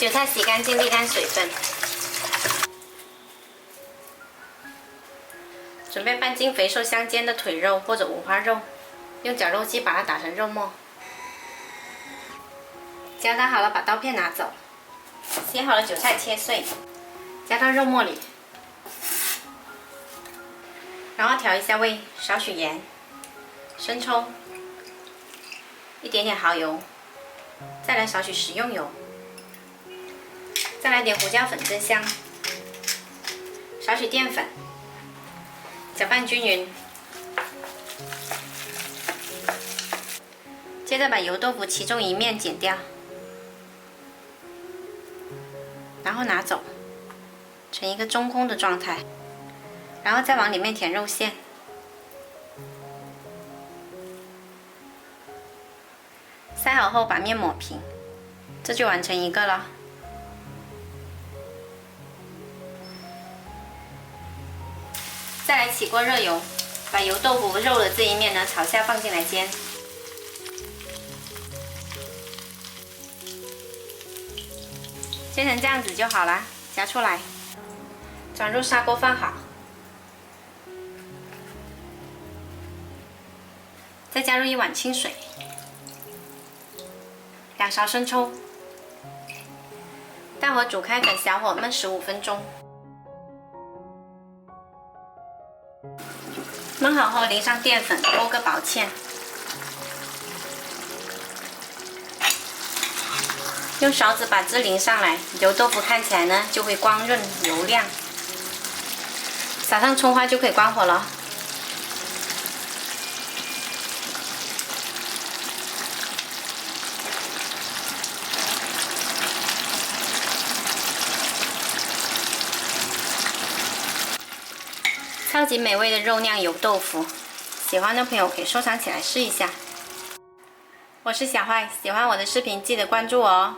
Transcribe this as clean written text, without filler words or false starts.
韭菜洗干净，沥干水分。准备半斤肥瘦相间的腿肉或者五花肉，用绞肉机把它打成肉末。夹打好了，把刀片拿走。切好了韭菜切碎，加到肉末里，然后调一下味，少许盐、生抽，一点点蚝油，再来少许食用油，再来点胡椒粉增香，少许淀粉，搅拌均匀。接着把油豆腐其中一面剪掉，然后拿走，成一个中空的状态，然后再往里面填肉馅。塞好后把面抹平，这就完成一个了。再来起锅热油，把油豆腐肉的这一面呢朝下放进来煎。煎成这样子就好啦，夹出来，转入砂锅放好，再加入1碗清水，2勺生抽，大火煮开，等小火焖15分钟。焖好后淋上淀粉，勾个薄芡，用勺子把汁淋上来，油豆腐看起来呢就会光润油亮。撒上葱花就可以关火了。超级美味的肉酿油豆腐，喜欢的朋友可以收藏起来试一下。我是小坏，喜欢我的视频记得关注我哦。